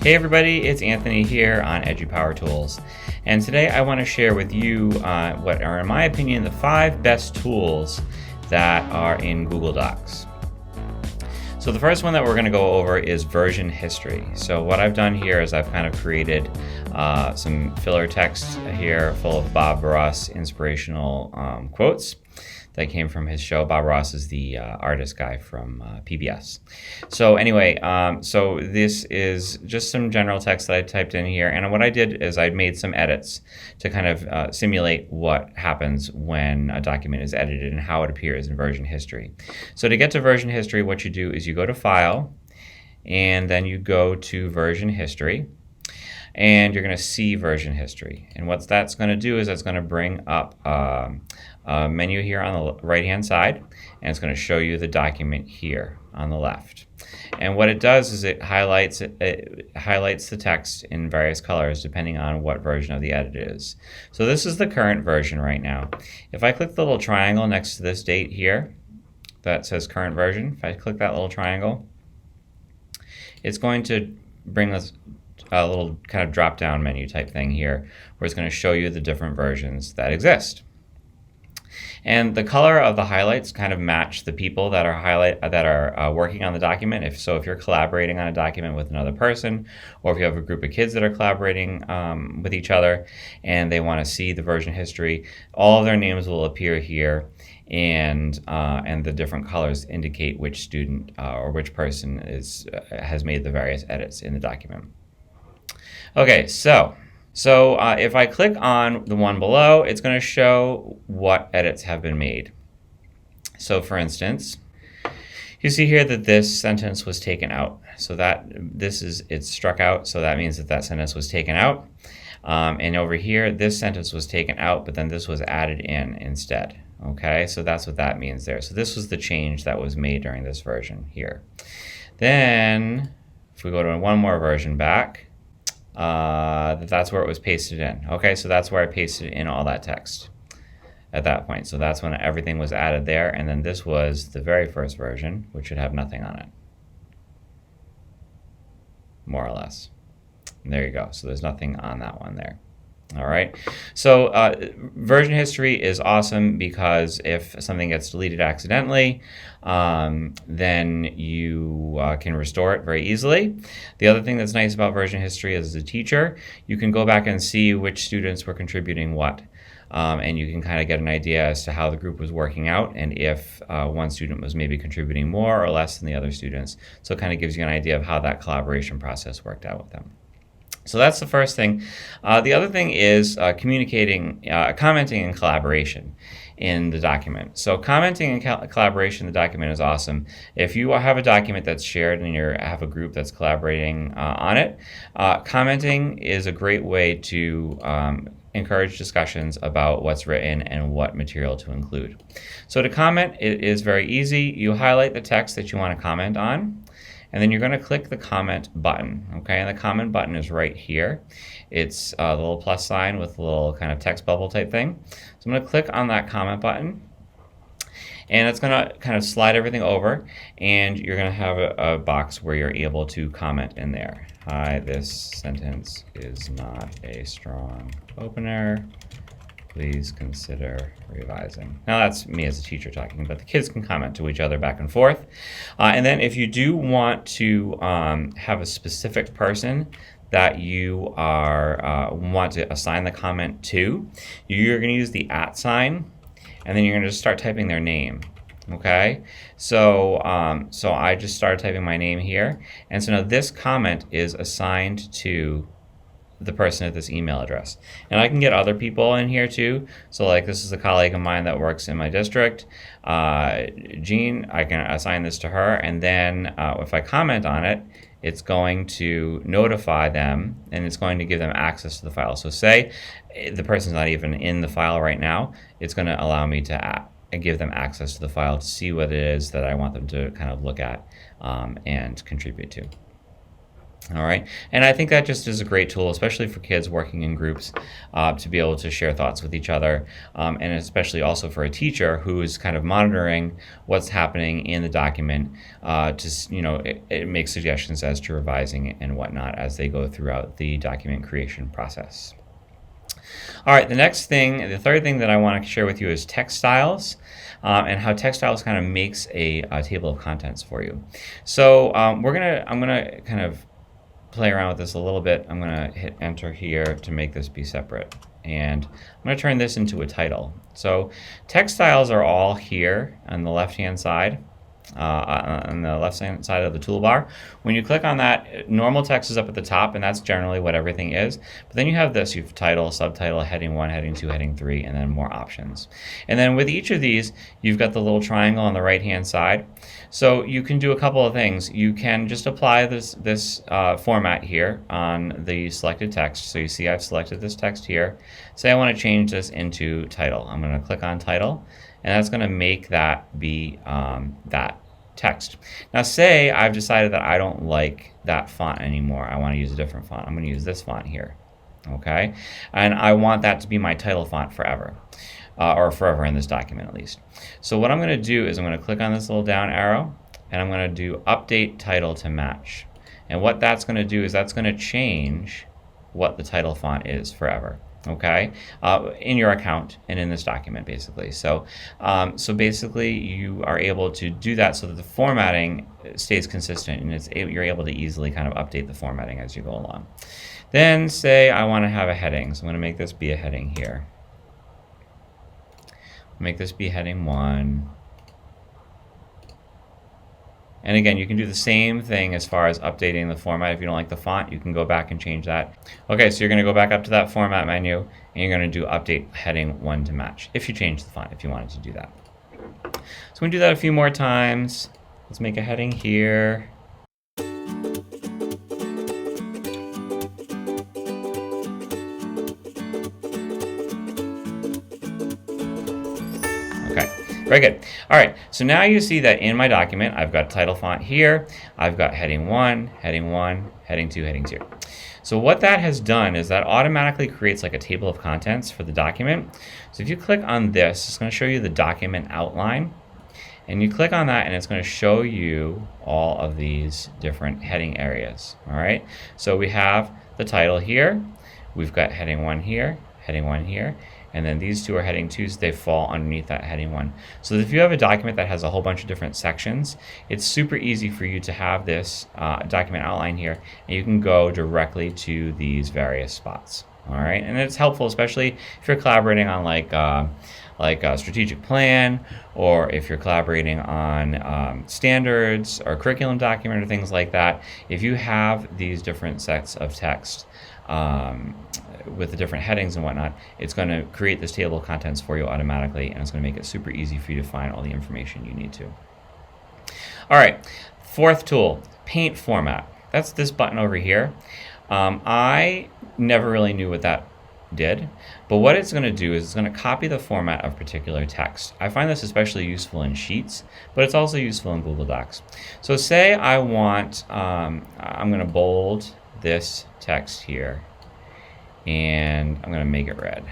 Hey everybody, it's Anthony here on EduPower Tools, and today I want to share with you what are, in my opinion, the 5 best tools that are in Google Docs. So the first one that we're going to go over is version history. So what I've done here is I've kind of created some filler text here full of Bob Ross inspirational quotes that came from his show. Bob Ross is the artist guy from PBS. So anyway, so this is just some general text that I typed in here. And what I did is I made some edits to kind of simulate what happens when a document is edited and how it appears in version history. So to get to version history, what you do is you go to File, and then you go to Version History. And you're going to see version history. And what that's going to do is that's going to bring up a menu here on the right hand side, and it's going to show you the document here on the left. And what it does is it highlights the text in various colors depending on what version of the edit it is. So this is the current version right now. If I click the little triangle next to this date here that says current version, if I click that little triangle, it's going to bring us a little kind of drop down menu type thing here where it's going to show you the different versions that exist. And the color of the highlights kind of match the people that are working on the document. If you're collaborating on a document with another person, or if you have a group of kids that are collaborating with each other and they want to see the version history, all of their names will appear here, and the different colors indicate which student or which person has made the various edits in the document. Okay, so if I click on the one below, it's going to show what edits have been made. So for instance, you see here that this sentence was taken out. So it's struck out, so that means that sentence was taken out. And over here, this sentence was taken out, but then this was added in instead. Okay, so that's what that means there. So this was the change that was made during this version here. Then, if we go to one more version back, that's where it was pasted in. Okay, so that's where I pasted in all that text at that point. So that's when everything was added there, and then this was the very first version, which should have nothing on it, more or less. And there you go. So there's nothing on that one there. All right, so version history is awesome because if something gets deleted accidentally, then you can restore it very easily. The other thing that's nice about version history is, as a teacher, you can go back and see which students were contributing what. And you can kind of get an idea as to how the group was working out, and if one student was maybe contributing more or less than the other students. So it kind of gives you an idea of how that collaboration process worked out with them. So that's the first thing. The other thing is commenting and collaboration in the document. So commenting and collaboration in the document is awesome. If you have a document that's shared and you have a group that's collaborating on it, commenting is a great way to encourage discussions about what's written and what material to include. So to comment, it is very easy. You highlight the text that you want to comment on, and then you're going to click the comment button, okay? And the comment button is right here. It's a little plus sign with a little kind of text bubble type thing. So I'm going to click on that comment button, and it's going to kind of slide everything over, and you're going to have a box where you're able to comment in there. Hi, this sentence is not a strong opener. Please consider revising. Now that's me as a teacher talking, but the kids can comment to each other back and forth. And then if you do want to have a specific person that you want to assign the comment to, you're going to use the @ sign, and then you're going to just start typing their name. Okay, so I just started typing my name here, and so now this comment is assigned to the person at this email address. And I can get other people in here too. So like, this is a colleague of mine that works in my district, Jean. I can assign this to her, and then if I comment on it, it's going to notify them, and it's going to give them access to the file. So say the person's not even in the file right now, it's going to allow me to give them access to the file to see what it is that I want them to kind of look at and contribute to. All right, and I think that just is a great tool, especially for kids working in groups, to be able to share thoughts with each other, and especially also for a teacher who is kind of monitoring what's happening in the document. It makes suggestions as to revising and whatnot as they go throughout the document creation process. All right, the third thing that I want to share with you is text styles, and how text styles kind of makes a table of contents for you. So I'm gonna kind of play around with this a little bit. I'm going to hit enter here to make this be separate. And I'm going to turn this into a title. So text styles are all here on the left-hand side. On the left-hand side of the toolbar. When you click on that, normal text is up at the top, and that's generally what everything is. But then you have this, you have title, subtitle, heading 1, heading 2, heading 3, and then more options. And then with each of these, you've got the little triangle on the right-hand side. So you can do a couple of things. You can just apply this format here on the selected text. So you see I've selected this text here. Say I want to change this into title. I'm going to click on title, and that's going to make that be that text. Now say I've decided that I don't like that font anymore. I want to use a different font. I'm going to use this font here. Okay? And I want that to be my title font forever. Or forever in this document at least. So what I'm going to do is I'm going to click on this little down arrow, and I'm going to do update title to match. And what that's going to do is that's going to change what the title font is forever. Okay, in your account and in this document, basically. So basically, you are able to do that so that the formatting stays consistent, and you're able to easily kind of update the formatting as you go along. Then say I want to have a heading, so I'm going to make this be a heading here. Make this be heading 1. And again, you can do the same thing as far as updating the format. If you don't like the font, you can go back and change that. Okay, so you're going to go back up to that format menu, and you're going to do update heading 1 to match, if you change the font, if you wanted to do that. So we're going to do that a few more times. Let's make a heading here. Okay, very good. All right, so now you see that in my document, I've got title font here, I've got heading 1, heading 1, heading 2, heading 2. So what that has done is that automatically creates like a table of contents for the document. So if you click on this, it's going to show you the document outline. And you click on that, and it's going to show you all of these different heading areas. All right, so we have the title here, we've got heading 1 here, heading 1 here, and then these two are heading 2s. They fall underneath that heading 1. So if you have a document that has a whole bunch of different sections, it's super easy for you to have this document outline here, and you can go directly to these various spots. All right, and it's helpful, especially if you're collaborating on like a strategic plan, or if you're collaborating on standards or curriculum document or things like that. If you have these different sets of text with the different headings and whatnot, it's going to create this table of contents for you automatically, and it's going to make it super easy for you to find all the information you need to. All right, fourth tool, paint format. That's this button over here. I never really knew what that did, but what it's going to do is it's going to copy the format of particular text. I find this especially useful in Sheets, but it's also useful in Google Docs. So say I want, I'm going to bold this text here, and I'm going to make it red.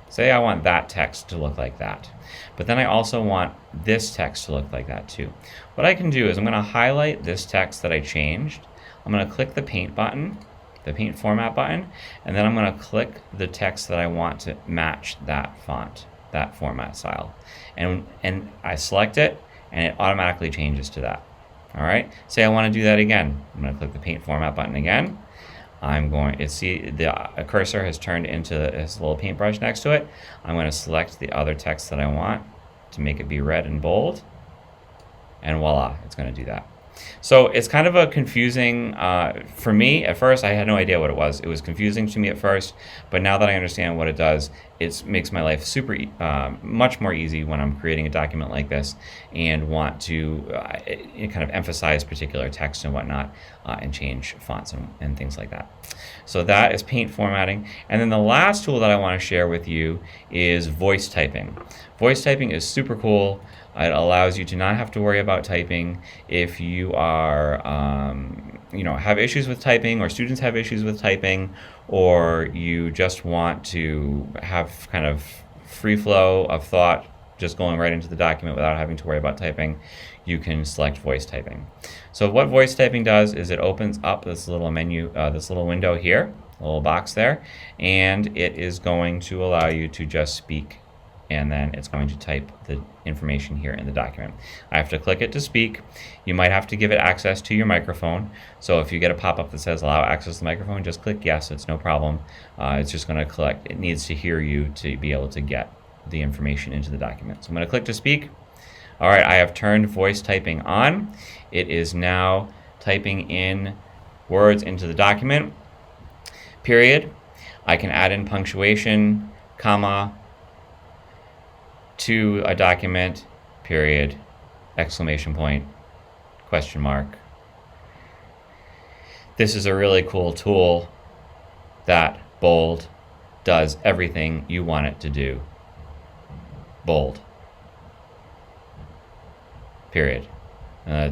Say I want that text to look like that, but then I also want this text to look like that too. What I can do is I'm going to highlight this text that I changed. I'm going to click the paint button, the paint format button, and then I'm going to click the text that I want to match that font, that format style. And I select it, and it automatically changes to that. All right, say I want to do that again. I'm going to click the paint format button again. I'm going to see the cursor has turned into this little paintbrush next to it. I'm going to select the other text that I want to make it be red and bold, and voila, it's going to do that. So it's kind of a confusing, for me, at first I had no idea what it was. It was confusing to me at first, but now that I understand what it does, it makes my life much more easy when I'm creating a document like this and want to kind of emphasize particular text and whatnot, and change fonts and things like that. So that is paint formatting. And then the last tool that I want to share with you is voice typing. Voice typing is super cool. It allows you to not have to worry about typing. If you are, have issues with typing, or students have issues with typing, or you just want to have kind of free flow of thought just going right into the document without having to worry about typing, you can select voice typing. So what voice typing does is it opens up this little menu, this little window here, a little box there, and it is going to allow you to just speak, and then it's going to type the information here in the document. I have to click it to speak. You might have to give it access to your microphone. So if you get a pop-up that says allow access to the microphone, just click yes, it's no problem. It's just going to collect, it needs to hear you to be able to get the information into the document. So I'm going to click to speak. All right, I have turned voice typing on. It is now typing in words into the document. Period. I can add in punctuation, comma, to a document, period, exclamation point, question mark. This is a really cool tool that bold does everything you want it to do. Bold. Period.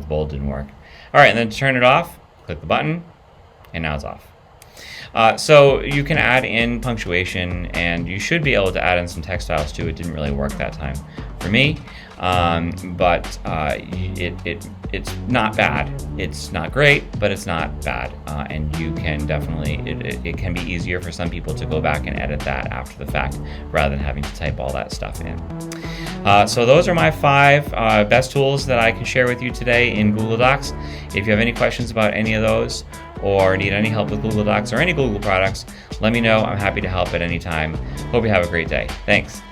Bold didn't work. All right, and then to turn it off, click the button, and now it's off. So you can add in punctuation, and you should be able to add in some text styles too. It didn't really work that time for me, but it's not bad. It's not great, but it's not bad, and you can definitely, it can be easier for some people to go back and edit that after the fact rather than having to type all that stuff in. So those are my 5 best tools that I can share with you today in Google Docs. If you have any questions about any of those, or need any help with Google Docs or any Google products, let me know. I'm happy to help at any time. Hope you have a great day. Thanks.